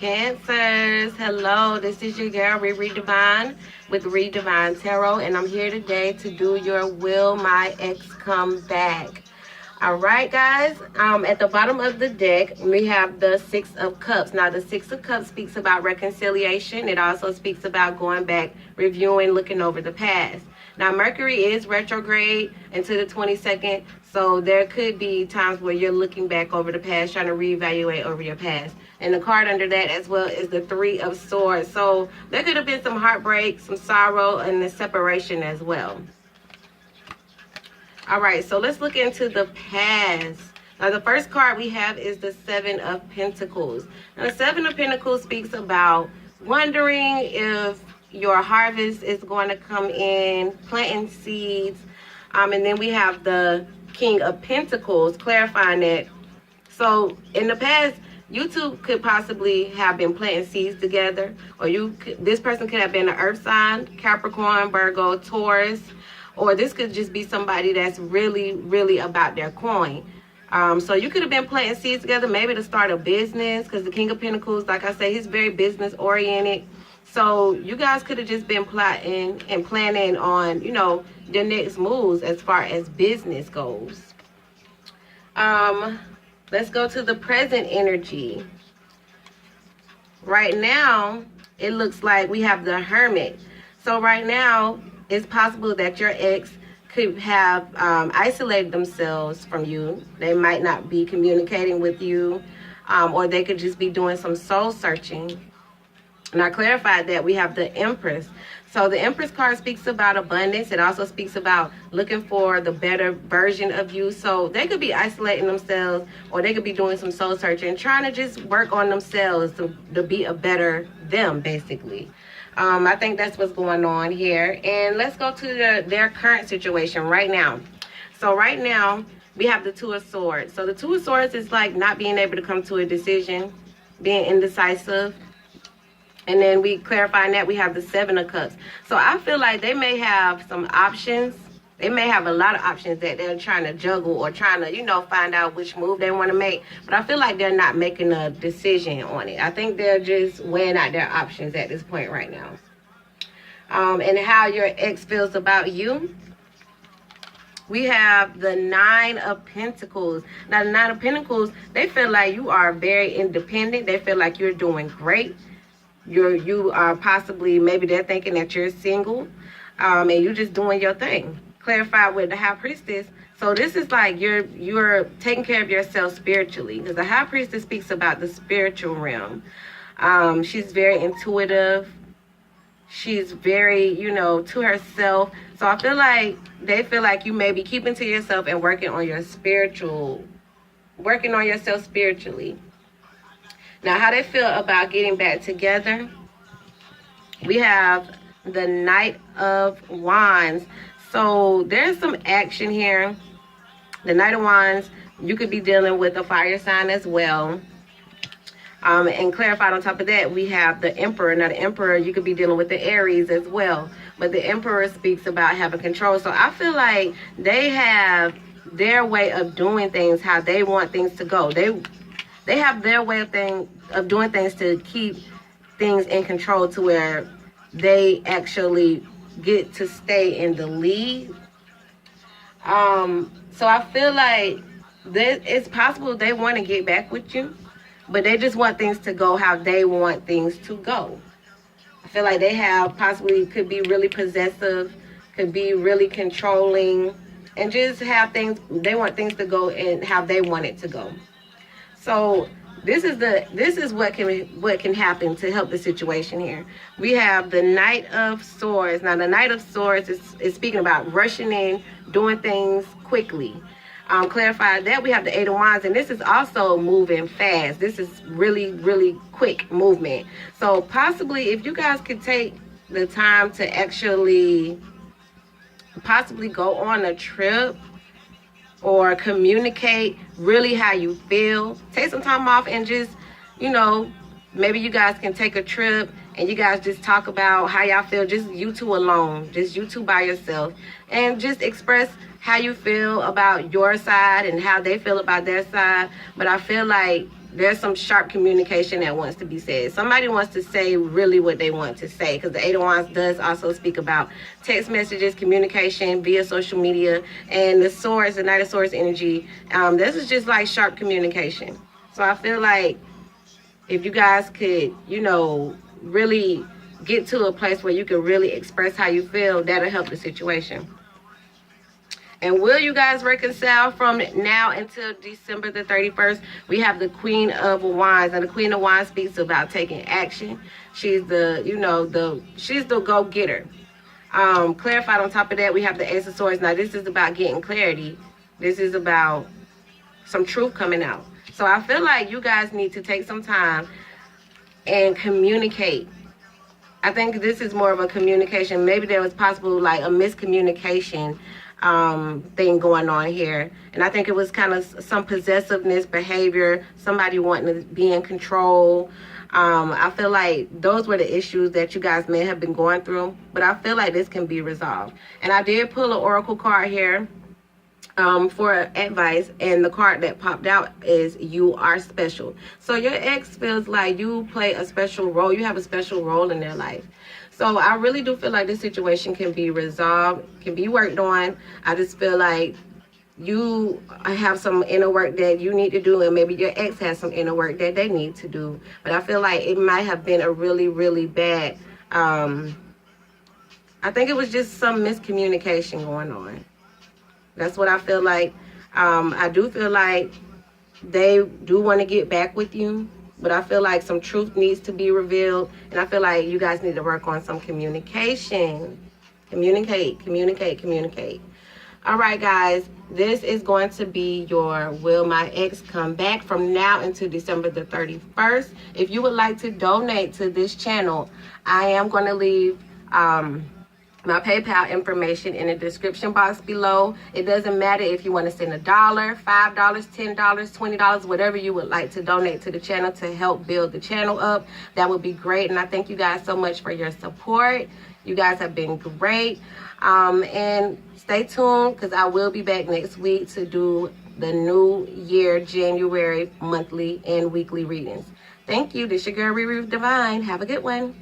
Cancers, hello, this is your girl Riri Divine with Riri Divine Tarot, and I'm here today to do your Will My Ex Come Back? All right, guys, at the bottom of the deck, we have the Six of Cups. Now, the Six of Cups speaks about reconciliation. It also speaks about going back, reviewing, looking over the past. Now, Mercury is retrograde until the 22nd, so there could be times where you're looking back over the past, trying to reevaluate over your past. And the card under that as well is the Three of Swords. So there could have been some heartbreak, some sorrow, and the separation as well. All right, so let's look into the past. Now, the first card we have is the Seven of Pentacles. Now, the Seven of Pentacles speaks about wondering if your harvest is going to come in, planting seeds. And then we have the King of Pentacles, clarifying that. So, in the past, you two could possibly have been planting seeds together, or this person could have been an earth sign, Capricorn, Virgo, Taurus, or this could just be somebody that's really, really about their coin. So you could have been planting seeds together, maybe to start a business, because the King of Pentacles, like I say, he's very business oriented. So you guys could have just been plotting and planning on, you know, your next moves as far as business goes. Let's go to the present energy. Right now, it looks like we have the Hermit. So right now, it's possible that your ex could have isolated themselves from you. They might not be communicating with you, or they could just be doing some soul searching. And I clarified that we have the Empress. So the Empress card speaks about abundance. It also speaks about looking for the better version of you. So they could be isolating themselves, or they could be doing some soul searching, trying to just work on themselves to be a better them, basically. I think that's what's going on here. And let's go to their current situation right now. So right now, we have the Two of Swords. So the Two of Swords is like not being able to come to a decision, being indecisive. And then we clarifying that we have the Seven of Cups. So I feel like they may have some options. They may have a lot of options that they're trying to juggle, or trying to, you know, find out which move they want to make. But I feel like they're not making a decision on it. I think they're just weighing out their options at this point right now. And how your ex feels about you. We have the Nine of Pentacles. Now, the Nine of Pentacles, they feel like you are very independent. They feel like you're doing great. You are possibly, maybe they're thinking that you're single, and you're just doing your thing. Clarify with the High Priestess. So this is like you're taking care of yourself spiritually, because the High Priestess speaks about the spiritual realm. She's very intuitive. She's very, you know, to herself. So I feel like they feel like you may be keeping to yourself and working on yourself spiritually. Now, how they feel about getting back together, we have the Knight of Wands. So there's some action here. The Knight of Wands, you could be dealing with a fire sign as well. And clarified on top of that, we have the Emperor. Now, the Emperor, you could be dealing with the Aries as well. But the Emperor speaks about having control. So I feel like they have their way of doing things, how they want things to go. They have their way of doing things to keep things in control, to where they actually get to stay in the lead. So I feel like it's possible they want to get back with you, but they just want things to go how they want things to go. I feel like they could be really possessive, could be really controlling, and just they want things to go and how they want it to go. So this is what can happen to help the situation here. We have the Knight of Swords. Now, the Knight of Swords is speaking about rushing in, doing things quickly. Clarify that we have the Eight of Wands, and this is also moving fast. This is really, really quick movement. So possibly if you guys could take the time to actually possibly go on a trip, or communicate really how you feel. Take some time off and just, you know, maybe you guys can take a trip and you guys just talk about how y'all feel, just you two alone, just you two by yourself, and just express how you feel about your side and how they feel about their side. But I feel like there's some sharp communication that wants to be said. Somebody wants to say really what they want to say, because the Eight of Wands does also speak about text messages, communication via social media, and the Swords, the Knight of Swords energy. This is just like sharp communication. So I feel like if you guys could, you know, really get to a place where you can really express how you feel, that'll help the situation. And will you guys reconcile from now until December the 31st? We have the Queen of Wands. And the Queen of Wands speaks about taking action. She's the, you know, she's the go-getter. Clarified on top of that, we have the Ace of Swords. Now, this is about getting clarity. This is about some truth coming out. So I feel like you guys need to take some time and communicate. I think this is more of a communication. Maybe there was possible like a miscommunication thing going on here, and I think it was kind of some possessiveness behavior, somebody wanting to be in control. I feel like those were the issues that you guys may have been going through, but I feel like this can be resolved. And I did pull an oracle card here for advice, and the card that popped out is you are special. So your ex feels like you play a special role, you have a special role in their life. So I really do feel like this situation can be resolved, can be worked on. I just feel like you have some inner work that you need to do, and maybe your ex has some inner work that they need to do. But I feel like it might have been a really, really bad, I think it was just some miscommunication going on. That's what I feel like. I do feel like they do want to get back with you, but I feel like some truth needs to be revealed, and I feel like you guys need to work on some communication. Communicate. All right, guys, this is going to be your Will My Ex Come Back from now until December the 31st. If you would like to donate to this channel, I am going to leave my PayPal information in the description box below. It doesn't matter if you want to send $1, $5, $10, $20, whatever you would like to donate to the channel to help build the channel up. That would be great. And I thank you guys so much for your support. You guys have been great. And stay tuned, because I will be back next week to do the new year January monthly and weekly readings. Thank you. This is your girl, Riri Divine. Have a good one.